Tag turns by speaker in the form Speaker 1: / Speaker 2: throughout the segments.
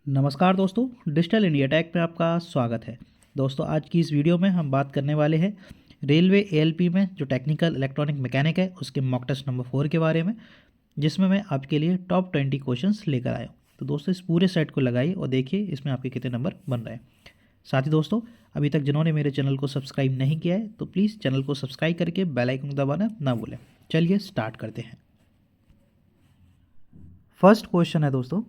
Speaker 1: नमस्कार दोस्तों, digital India take में आपका स्वागत है। दोस्तों, आज की इस वीडियो में हम बात करने वाले हैं रेलवे एएलपी में जो टेक्निकल इलेक्ट्रॉनिक मैकेनिक है उसके मॉक टेस्ट नंबर 4 के बारे में, जिसमें मैं आपके लिए टॉप 20 क्वेश्चंस लेकर आया हूँ। तो दोस्तों, इस पूरे सेट को लगाइए और देखिए इसमें आपके कितने नंबर बन रहे हैं। साथ ही दोस्तों, अभी तक जिन्होंने मेरे चैनल को सब्सक्राइब नहीं किया है तो प्लीज़ चैनल को सब्सक्राइब करके बेल आइकन दबाना ना भूलें। चलिए स्टार्ट करते हैं। फर्स्ट क्वेश्चन है दोस्तों,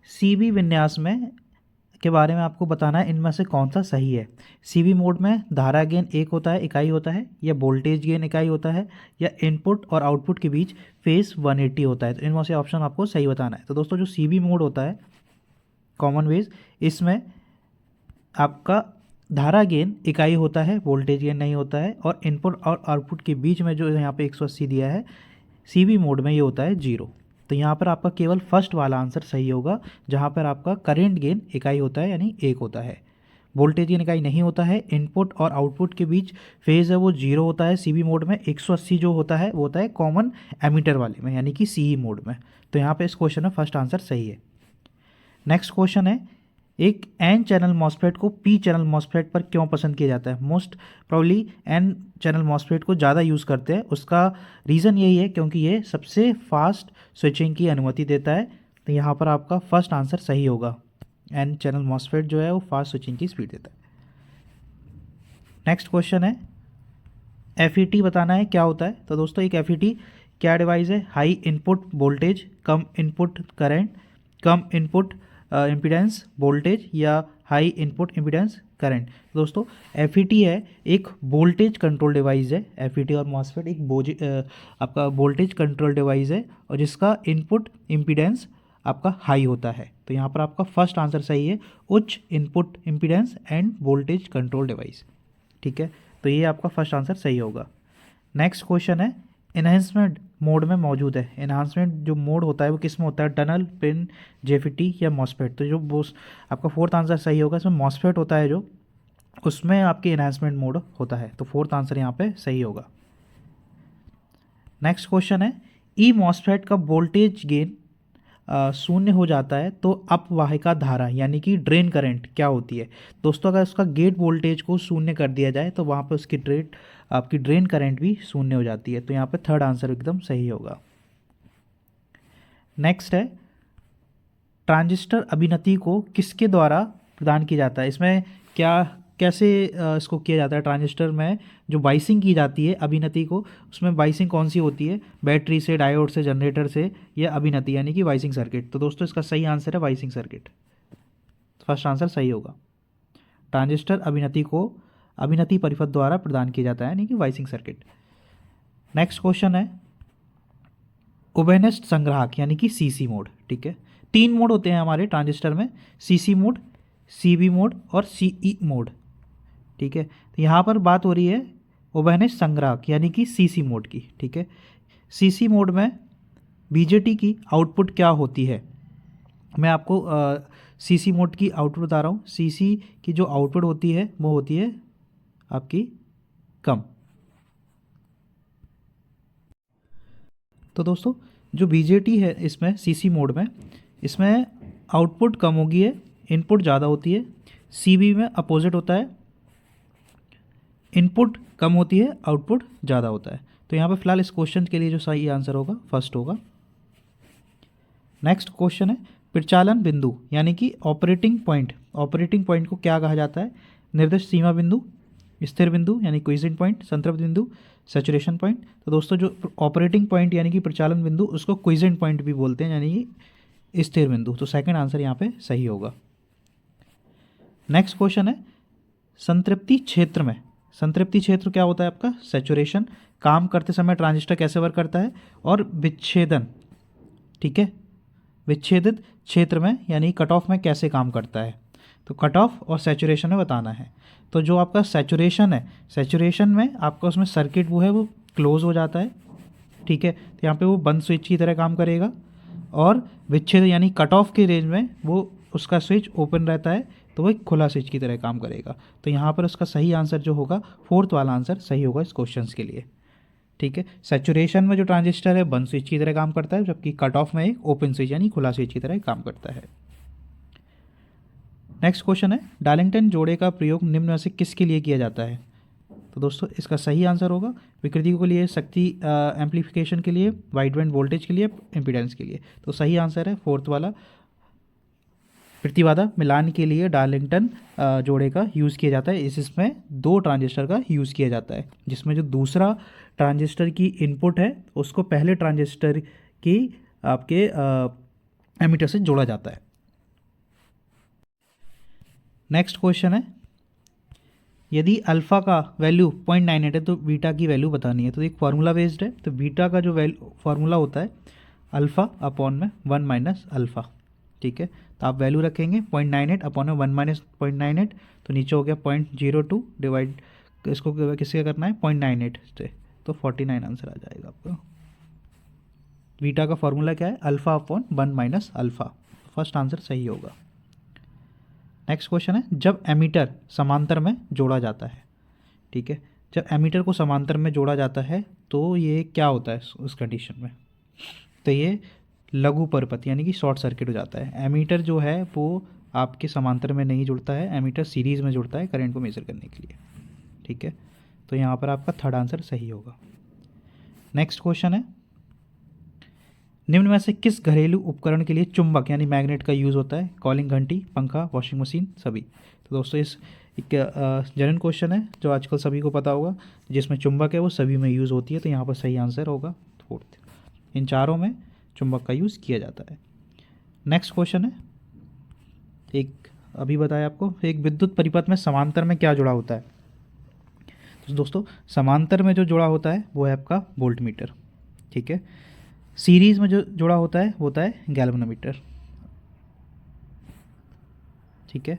Speaker 1: सीबी विन्यास में के बारे में आपको बताना है इनमें से कौन सा सही है। सीबी मोड में धारा गेन एक होता है, इकाई होता है, या वोल्टेज गेन इकाई होता है, या इनपुट और आउटपुट के बीच फेज 180 होता है। तो इनमें से ऑप्शन आपको सही बताना है। तो दोस्तों, जो सीबी मोड होता है कॉमन वेज, इसमें आपका धारा गेन इकाई होता है, वोल्टेज गेन नहीं होता है, और इनपुट और आउटपुट के बीच में जो यहाँ पे 180 दिया है सीबी मोड में ये होता है 0। तो यहाँ पर आपका केवल फर्स्ट वाला आंसर सही होगा, जहाँ पर आपका करंट गेन इकाई होता है यानी 1 होता है, वोल्टेज गेन इकाई नहीं होता है, इनपुट और आउटपुट के बीच फेज है वो 0 होता है सीबी मोड में, 180 जो होता है वो होता है कॉमन एमीटर वाले में यानी कि सीई मोड में। तो यहाँ पे इस क्वेश्चन में फर्स्ट आंसर सही है। नेक्स्ट क्वेश्चन है, एक एन चैनल मॉसफेट को पी चैनल मॉसफेट पर क्यों पसंद किया जाता है। Most probably N channel MOSFET को ज़्यादा यूज़ करते हैं, उसका रीज़न यही है क्योंकि ये सबसे फास्ट स्विचिंग की अनुमति देता है। तो यहाँ पर आपका फर्स्ट आंसर सही होगा, एन चैनल मॉसफेट जो है वो फास्ट स्विचिंग की स्पीड देता है। नेक्स्ट क्वेश्चन है, एफईटी बताना है क्या होता है। तो दोस्तों, एक एफईटी क्या डिवाइस है। हाई इनपुट वोल्टेज, कम इनपुट करंट, कम इनपुट इम्पीडेंस वोल्टेज, या हाई इनपुट इम्पीडेंस करंट। दोस्तों, एफईटी है एक वोल्टेज कंट्रोल डिवाइस है। एफईटी और मॉसफेट एक आपका वोल्टेज कंट्रोल डिवाइस है और जिसका इनपुट इम्पीडेंस आपका हाई होता है। तो यहाँ पर आपका फर्स्ट आंसर सही है, उच्च input impedance end voltage control device. ठीक है, तो ये आपका फर्स्ट आंसर सही होगा। नेक्स्ट क्वेश्चन है, इन्हांसमेंट मोड में मौजूद है। इन्हांसमेंट जो मोड होता है वो किस में होता है, टनल, पिन, जेफीटी या मॉसफेट। तो जो वो आपका फोर्थ आंसर सही होगा, इसमें मॉसफेट होता है जो, उसमें आपके इन्हांसमेंट मोड होता है। तो फोर्थ आंसर यहाँ पे सही होगा। नेक्स्ट क्वेश्चन है, ई मॉसफेट का वोल्टेज गेन शून्य हो जाता है तो अपवाहिका धारा यानी कि ड्रेन करंट क्या होती है। दोस्तों, अगर उसका गेट वोल्टेज को शून्य कर दिया जाए तो वहाँ पर उसकी आपकी ड्रेन करंट भी शून्य हो जाती है। तो यहाँ पे थर्ड आंसर एकदम सही होगा। नेक्स्ट है, ट्रांजिस्टर अभिनति को किसके द्वारा प्रदान किया जाता है। इसमें कैसे इसको किया जाता है। ट्रांजिस्टर में जो बाइसिंग की जाती है अभिनति को, उसमें बाइसिंग कौन सी होती है, बैटरी से, डायोड से, जनरेटर से, या अभिनति यानी कि वाइसिंग सर्किट। तो दोस्तों, इसका सही आंसर है वाइसिंग सर्किट। फर्स्ट आंसर सही होगा। ट्रांजिस्टर अभिनति को अभिनति परिपथ द्वारा प्रदान किया जाता है यानी कि वाइसिंग सर्किट। नेक्स्ट क्वेश्चन है, उभयनिष्ठ संग्राहक यानी कि सीसी मोड। ठीक है, 3 मोड होते हैं हमारे ट्रांजिस्टर में, सीसी मोड, सीबी मोड और सीई मोड। ठीक है, तो यहाँ पर बात हो रही है उभयनिष्ठ संग्राहक यानी कि सीसी मोड की। ठीक है, सीसी मोड में बीजेटी की आउटपुट क्या होती है। मैं आपको सीसी मोड की आउटपुट बता रहा हूँ। सीसी की जो आउटपुट होती है वो होती है आपकी कम। तो दोस्तों, जो बीजेटी है इसमें सीसी मोड में, इसमें आउटपुट कम होगी है, इनपुट ज़्यादा होती है। सीबी में अपोजिट होता है, इनपुट कम होती है, आउटपुट ज़्यादा होता है। तो यहाँ पे फिलहाल इस क्वेश्चन के लिए जो सही आंसर होगा फर्स्ट होगा। नेक्स्ट क्वेश्चन है, प्रचालन बिंदु यानी कि ऑपरेटिंग पॉइंट। ऑपरेटिंग पॉइंट को क्या कहा जाता है, निर्दिष्ट सीमा बिंदु, स्थिर बिंदु यानी क्विसेंट पॉइंट, संतृप्त बिंदु, सैचुरेशन पॉइंट। तो दोस्तों, जो ऑपरेटिंग पॉइंट यानी कि प्रचालन बिंदु, उसको क्विसेंट पॉइंट भी बोलते हैं यानी कि स्थिर बिंदु। तो सेकंड आंसर यहाँ पे सही होगा। नेक्स्ट क्वेश्चन है, संतृप्ति क्षेत्र में, संतृप्ति क्षेत्र क्या होता है आपका, सैचुरेशन, काम करते समय ट्रांजिस्टर कैसे वर्क करता है, और विच्छेदन। ठीक है, विच्छेदित क्षेत्र में यानी कट ऑफ में कैसे काम करता है। तो कट ऑफ और सैचुरेशन में बताना है। तो जो आपका सैचुरेशन है, सैचुरेशन में आपका उसमें सर्किट वो है वो क्लोज हो जाता है। ठीक है, तो यहाँ पे वो बंद स्विच की तरह काम करेगा, और विच्छेद यानी कट ऑफ के रेंज में वो उसका स्विच ओपन रहता है, तो वो एक खुला स्विच की तरह काम करेगा। तो यहाँ पर उसका सही आंसर जो होगा फोर्थ वाला आंसर सही होगा इस क्वेश्चन के लिए। ठीक है, सैचुरेशन में जो ट्रांजिस्टर है बंद स्विच की तरह काम करता है, जबकि कट ऑफ में एक ओपन स्विच यानी खुला स्विच की तरह काम करता है। नेक्स्ट क्वेश्चन है, डार्लिंगटन जोड़े का प्रयोग निम्न में से किसके लिए किया जाता है? तो दोस्तों इसका सही आंसर होगा विकृति के लिए, शक्ति एम्पलीफिकेशन के लिए, वाइड बैंड वोल्टेज के लिए, इम्पीडेंस के लिए। तो सही आंसर है फोर्थ वाला, प्रतिबाधा मिलान के लिए डार्लिंगटन जोड़े का यूज़ किया जाता है। इसमें 2 ट्रांजिस्टर का यूज़ किया जाता है, जिसमें जो दूसरा ट्रांजिस्टर की इनपुट है उसको पहले ट्रांजिस्टर की आपके एमीटर से जोड़ा जाता है। नेक्स्ट क्वेश्चन है, यदि अल्फ़ा का वैल्यू 0.98 है तो बीटा की वैल्यू बतानी है। तो एक फार्मूला बेस्ड है, तो बीटा का जो फार्मूला होता है अल्फ़ा अपॉन में 1 माइनस अल्फ़ा। ठीक है, तो आप वैल्यू रखेंगे 0.98 अपॉन में 1 माइनस 0.98, तो नीचे हो गया 0.02 डिवाइड, इसको किससे करना है 0.98 से, तो 49 आंसर आ जाएगा आपका। बीटा का फार्मूला क्या है, alpha upon 1 minus alpha. First answer सही होगा। नेक्स्ट क्वेश्चन है, जब एमीटर समांतर में जोड़ा जाता है, ठीक है, जब एमीटर को समांतर में जोड़ा जाता है तो ये क्या होता है उस कंडीशन में? तो ये लघु परपथ यानी कि शॉर्ट सर्किट हो जाता है। एमीटर जो है वो आपके समांतर में नहीं जुड़ता है, एमीटर सीरीज़ में जुड़ता है करंट को मेजर करने के लिए। ठीक है, तो यहाँ पर आपका थर्ड आंसर सही होगा। नेक्स्ट क्वेश्चन है, निम्न में से किस घरेलू उपकरण के लिए चुंबक यानी मैग्नेट का यूज़ होता है? कॉलिंग घंटी, पंखा, वॉशिंग मशीन, सभी। तो दोस्तों इस एक जनरल क्वेश्चन है जो आजकल सभी को पता होगा, जिसमें चुंबक है वो सभी में यूज़ होती है, तो यहाँ पर सही आंसर होगा फोर्थ। इन चारों में चुंबक का यूज़ किया जाता है। नेक्स्ट क्वेश्चन है, एक अभी बताया आपको, एक विद्युत परिपथ में समांतर में क्या जुड़ा होता है? तो दोस्तों समांतर में जो जुड़ा होता है वो है आपका वोल्ट मीटर। ठीक है, सीरीज़ में जो जुड़ा होता है गैल्वेनोमीटर। ठीक है,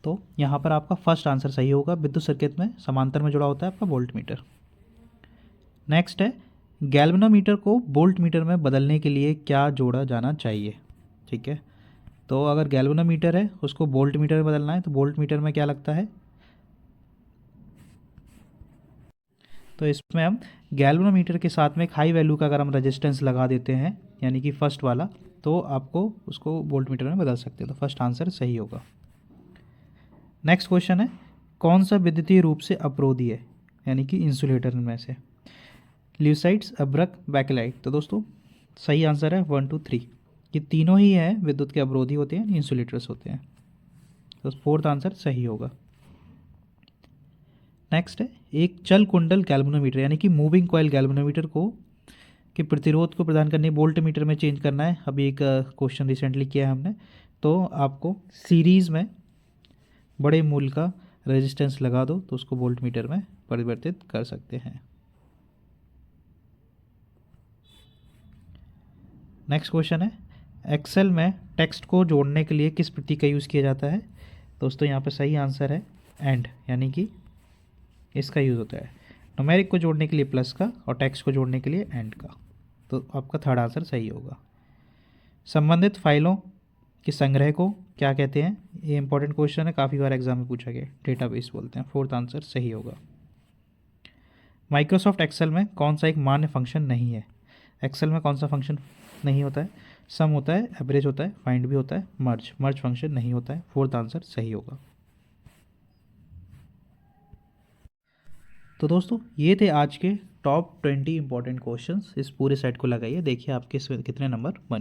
Speaker 1: तो यहाँ पर आपका फर्स्ट आंसर सही होगा, विद्युत सर्किट में समांतर में जुड़ा होता है आपका वोल्ट मीटर। नेक्स्ट है, गैल्वेनोमीटर को वोल्ट मीटर में बदलने के लिए क्या जोड़ा जाना चाहिए? ठीक है, तो अगर गैल्वेनोमीटर है उसको वोल्ट मीटर में बदलना है तो वोल्ट मीटर में क्या लगता है? तो इसमें हम गैल्वेनोमीटर के साथ में एक हाई वैल्यू का अगर हम रेजिस्टेंस लगा देते हैं यानी कि फर्स्ट वाला, तो आपको उसको वोल्ट मीटर में बदल सकते हैं। तो फर्स्ट आंसर सही होगा। नेक्स्ट क्वेश्चन है, कौन सा विद्युतीय रूप से अवरोधी है यानी कि इंसुलेटर में से? ल्यूसाइड्स, अब्रक, बैकेलाइट। तो दोस्तों सही आंसर है 1 2 3, ये तीनों ही हैं विद्युत के अवरोधी होते हैं, इंसुलेटर्स होते हैं। तो फोर्थ आंसर सही होगा। नेक्स्ट है, एक चल कुंडल गैल्वेनोमीटर यानी कि मूविंग कॉइल गैल्वेनोमीटर को के प्रतिरोध को प्रदान करने वोल्ट मीटर में चेंज करना है। अभी एक क्वेश्चन रिसेंटली किया है हमने, तो आपको सीरीज़ में बड़े मूल्य का रेजिस्टेंस लगा दो तो उसको वोल्ट मीटर में परिवर्तित कर सकते हैं। नेक्स्ट क्वेश्चन है, एक्सेल में टेक्स्ट को जोड़ने के लिए किस प्रतीक का यूज़ किया जाता है? दोस्तों यहाँ पर सही आंसर है एंड, यानी कि इसका यूज़ होता है न्यूमेरिक को जोड़ने के लिए प्लस का और टेक्स्ट को जोड़ने के लिए एंड का। तो आपका थर्ड आंसर सही होगा। संबंधित फाइलों के संग्रह को क्या कहते हैं? ये इंपॉर्टेंट क्वेश्चन है, काफ़ी बार एग्जाम में पूछा गया, डेटाबेस बोलते हैं। फोर्थ आंसर सही होगा। माइक्रोसॉफ्ट एक्सेल में कौन सा एक मान्य फंक्शन नहीं है? एक्सेल में कौन सा फंक्शन नहीं होता है? सम होता है, एवरेज होता है, फाइंड भी होता है, मर्ज फंक्शन नहीं होता है। फोर्थ आंसर सही होगा। तो दोस्तों ये थे आज के टॉप 20 इंपॉर्टेंट क्वेश्चंस। इस पूरे सेट को लगाइए, देखिए आपके इसमें कितने नंबर बने।